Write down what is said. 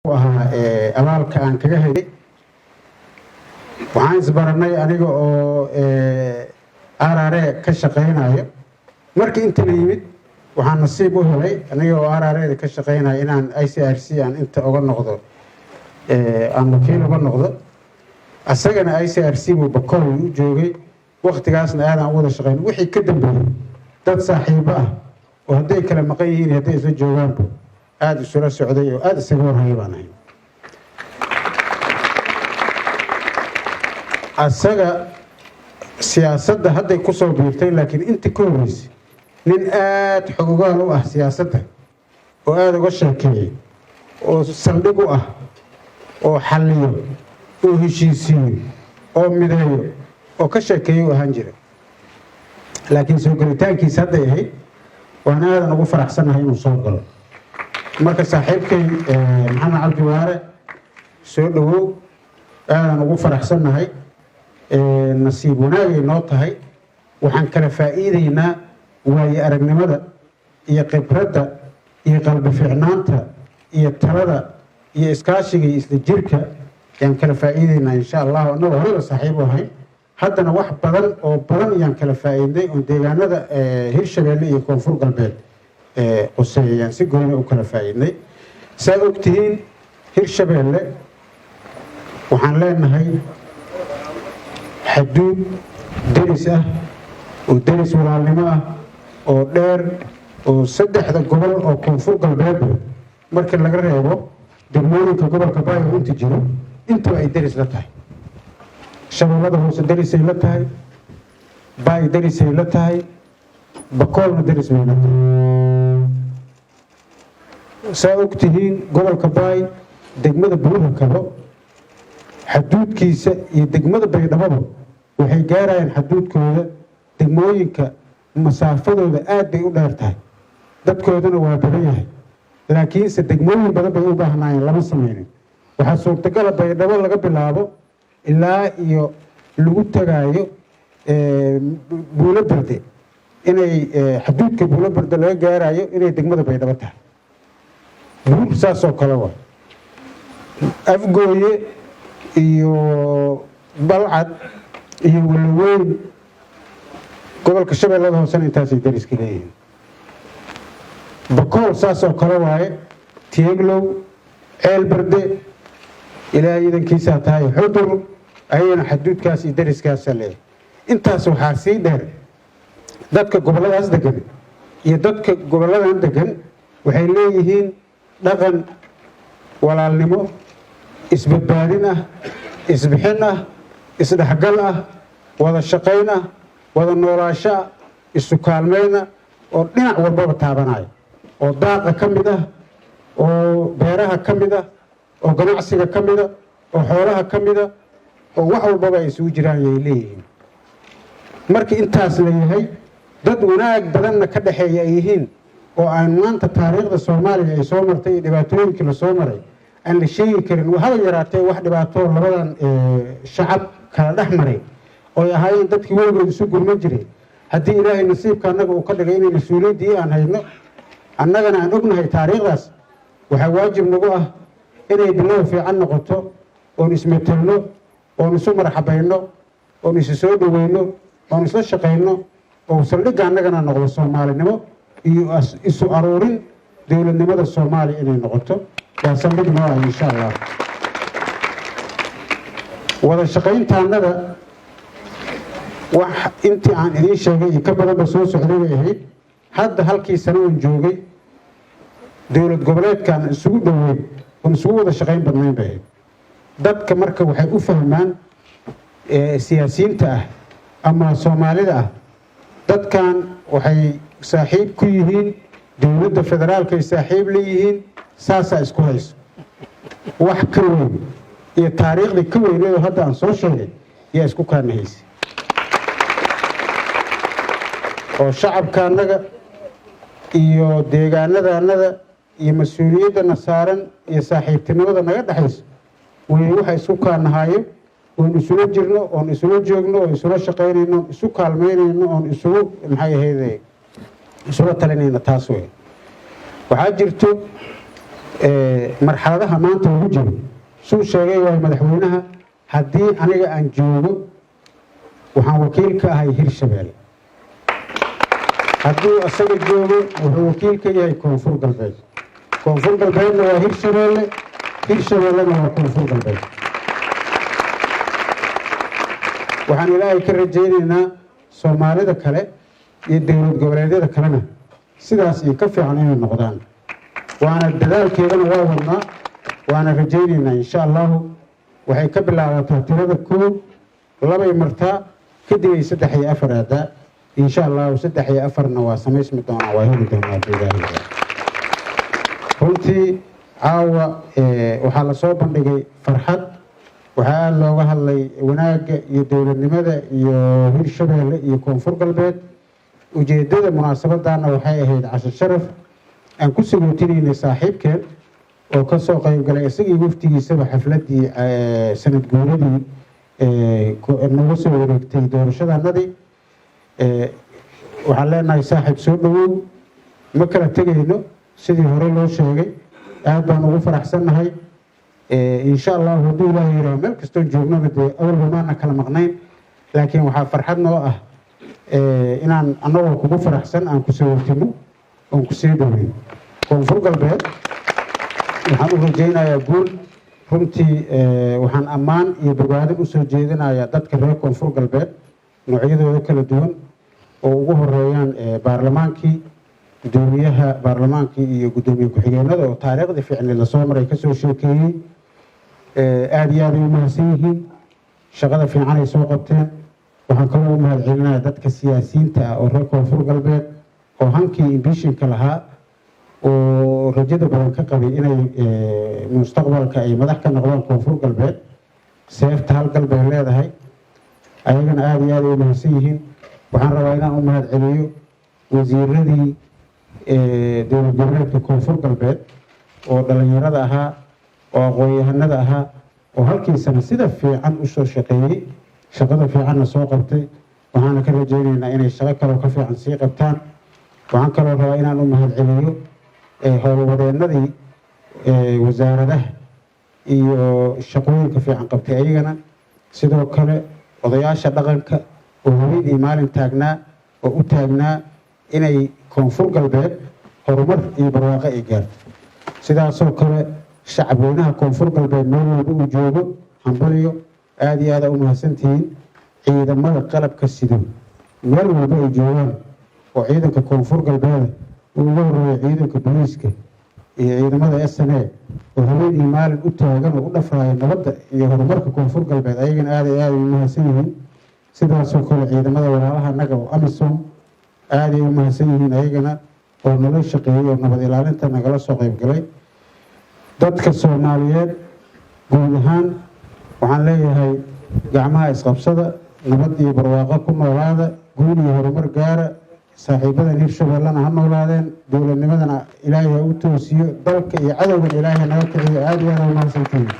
abaalka aan kaga helay waxaan isbaranay aniga oo RRA ka shaqeynayo markii inta la yimid waxaan nasiib u helay aniga oo RRA ka shaqeynayo inaan ICRC aan inta uga noqdo aan wakiil uga noqdo asagana ICRC buu Bakool u joogay waqtigaasna aad aan wada shaqeyn wixii ka dambeeyay dad saaxiibo ah oo haday kala maqan yihiin haday isla joogaan aad isula socday oo aad isaga warhaybanahay asaga siyaasadda hadday ku soo biirtay laakiin inta ka horeysay nin aad xogogaal u ah siyaasadda oo aad uga sheekeeyay oo saldhig u ah oo xalliyo oo heshiisiyo oo mideeyo oo ka sheekeeyay ahaan jira laakiin soo galitaankiisa hadday ahayd waan aadan ugu faraxsanahay inuu soo galo marka saaxiibkay maxamed cabdi waare soo dhawow aadan ugu faraxsanahay nasiib wanaagay noo tahay waxaan kala faa'iideynaa waayo aragnimada iyo khibradda iyo qalbi fiicnaanta iyo talada iyo iskaashiga iyo isla jirka ayaan kala faa'iideynaa insha allah annaga horeba saaxiib u ahay haddana wax badan oo badan ayaan kala faa'iidnay oo deegaanada Hirshabeelle iyo Koonfur Galbeed quseeyaan si gooni u kala faa'iidnay saa ogtihiin Hirshabeelle waxaan leenahay حدود درس ودرس والعلماء ودير وصدح ذا قبل أو كونفور قلبه مركز لقرأه دمونك قبل كباي وانت جيرو انتو اي درس لتاي شباب هذا هو درس لتاي باي درس لتاي بقول درس من لتاي ساوكتهين قبل كباي دقمة بروها كبو حدود كيسة يدقمة بيضمه waxay gaarayaan xaduudkooda degmooyinka masaafadooda aad bay u dheer tahay dadkoodana waa badan yahay laakiin se degmooyin badan bay u baahnaayeen lama sameeynin waxa suurtagal ah baydhabo laga bilaabo ilaa iyo lagu tagaayo buulo barde inay xaduudka buulo barde laga gaarayo inay degmada baydhabo tahay buur saas oo kale waa afgooye iyo balcad iyo walaweyn gobolka Shabeellaha Hoose intaas ay dariska leeyihiin Bakool saas oo kale waaye Tieglow Ceelbarde ilaa idankiisa tahay xudur ayna xaduudkaas iyo dariskaas leeyahay intaas waxaa sii dheer dadka goboladaas degan iyo dadka goboladan degan waxay leeyihiin dhaqan walaalnimo isbadbaadin ah isbixin ah isdhaxgal ah wada shaqayn ah wada noolaansho isu kaalmeyn oo dhinac walba taabanay oo daaqa kamid ah oo beeraha kamid ah oo ganacsiga kamid ah oo xoolaha kamid ah oo wax walba ay isugu jiraan ay leeyihiin markii intaas leeyahay dad wanaag badan ka dhaxeeya ay yihiin oo aan maanta taariikhda Soomaaliya ay soo martay dhibaatooyinkii la soo maray aan la sheegi karin waxa yaraatay wax dhibaato labadan shacab kala dhaxmaray oo ahaayeen dadkii weligood isu gurman jiray haddii ilaahay nasiibka annaga uu ka dhigay inay mas'uuliyadii aan hayno annagana aan ognahay taariikhdaas waxa waajib nagu ah inay bilow fiican noqoto oo ismetelno oo isu marxabayno oo isu soo dhaweyno oo isla shaqeyno oo saldhigga annagana noqdo Soomaalinimo iyo isu aruurin dawladnimada Soomaaliya inay noqoto yaa saldhig noo ah insha Allah wada shaqeyntaanada wax intii aan idin sheegay ka badan soo socday ahayd hadda halkii sano oo joogay dawlad goboleedkan isugu dhaweey oo isugu wada shaqeyn badnayn bay dadka marka waxay u fahmaan siyaasiyiinta ah ama Soomaalida ah dadkan waxay saaxiib ku yihiin dawladda federaalka ay saaxiib leeyihiin saasa isku hayso wax ka weyn iyo taariikhda ka weyn hadda aan soo sheegay yaa isku kaanahaysay oo shacabka annaga iyo deegaanada iyo mas'uuliyadda saaran iyo saaxiibtinimada naga dhaxayso way waxa isku kaanahayo oo isula jirno oo isula joogno oo isula shaqeynayno isu kaalmeynayno oo isugu maxay ahayd isula talinayna taas way waxa jirto marxaladaha maanta ugu jiro suu sheegay waa madaxweynaha haddii aniga aan joogo waxaan wakiil ka ahay Hirshabeelle hadduu asaga joogo wuxuu wakiil ka yahay Koonfur Galbeed waa Hirshabeelle Hirshabeellena waa Koonfur Galbeed waxaan ilaahay ka rajaynaynaa Soomaalida kale iyo dowlad goboleedyada kalena sidaas ay ka fiican inay noqdaan waana dadaalkeedana waa wadnaa waana rajaynaynaa insha Allah waxay ka bilaabataa tirada 1 2 martaa kadib 3 iyo 4 aadaa insha Allah 3 iyo 4na waa samaysmi doonaa waa heli doonaa deegaanka runtii caawa waxaa la soo bandhigay farxad waxaa looga hadlay wanaaga iyo dowladnimada iyo Hirshabeelle iyo Koonfur Galbeed ujeedada munaasabadana waxay ahayd casho sharaf aan ku sagootinayna saaxiibkeen oo ka soo qayb galay isagii waftigiisaba xafladii sanad guuradii nagu soo wareegtay doorashadanadii waxaan leenahay saaxiib soo dhawow ma kala tegayno sidii hore loo sheegay aad baan ugu faraxsannahay insha Allah hadduu ilaahay yiraahdo meel kastoo joognaba dee awalba maana kala maqnayn laakiin waxaa farxad noo ah inaan annagoo kugu faraxsan aan ku soo wartimo oon ku sii dhaweyn Koonfur Galbeed waxaan u rajaynayaa guul runtii waxaan ammaan iyo bogaadin u soo jeedinayaa dadka reer Koonfur Galbeed noocyadooda kala duwan oo ugu horeeyaan baarlamaankii gudoomiyaha baarlamaankii iyo gudoomiye ku-xigeenada oo taariikhda fiicneed la soo maray ka soo sheekeeyay aad iyo aad u mahadsan yihiin shaqada fiican ay soo qabteen waxaan kaloo u mahadcelinayaa dadka siyaasiyiinta ah oo reer Koonfur Galbeed oo hankii ambitionka lahaa oo rajada badan ka qabay inay mustaqbalka ay madax ka noqdaan Koonfur Galbeed seefta hal galbeed leedahay ayagana aad iyo aad u mahadsan yihiin waxaan rabaa inaan u mahadceliyo wasiiradii dowlad goboleedka Koonfur Galbeed oo dhalinyarada ahaa oo aqoon-yahanada ahaa oo halkiisana sida fiican u soo shaqeeyay shaqada fiicanna soo qabtay waxaana ka rajaynaynaa inay shaqo kale ka fiican sii qabtaan waxaan kaloo rabaa inaan u mahadceliyo howlwadeenadii wasaaradaha iyo shaqooyinka fiican qabtay ayagana sidoo kale odayaasha dhaqanka oo haweeney maalin taagnaa oo u taagnaa inay Koonfur Galbeed horumar iyo barwaaqo ay gaarto sidaasoo kale shacabweynaha Koonfur Galbeed meel walba uu joogo hambaliyo aad iyo aad u mahadsantihiin ciidamada qalabka sido meel walba ay joogaan oo ciidanka Koonfur Galbeed uu ugu horeeyo ciidanka booliiska iyo ciidamada SNA oo haweeney maalin u taagan oo u dhafraaya nabadda iyo horumarka Koonfur Galbeed ayagana aad iyo aad u mahadsan yihiin sidaasoo kale ciidamada walaalaha naga oo AMISOM aad ay u mahadsan yihiin ayagana oo nala shaqeeyay oo nabad ilaalinta nagala soo qayb galay dadka Soomaaliyeed guud ahaan waxaan leeyahay gacmaha isqabsada nabad iyo barwaaqo ku noolaada guul iyo horumar gaara saaxiibadan Hirshabeellena ha noolaadeen dowladnimadana ilaahay ha u toosiyo dalka iyo cadowga ilaahay naga kiciyo aad iyo aad u mahadsantihiin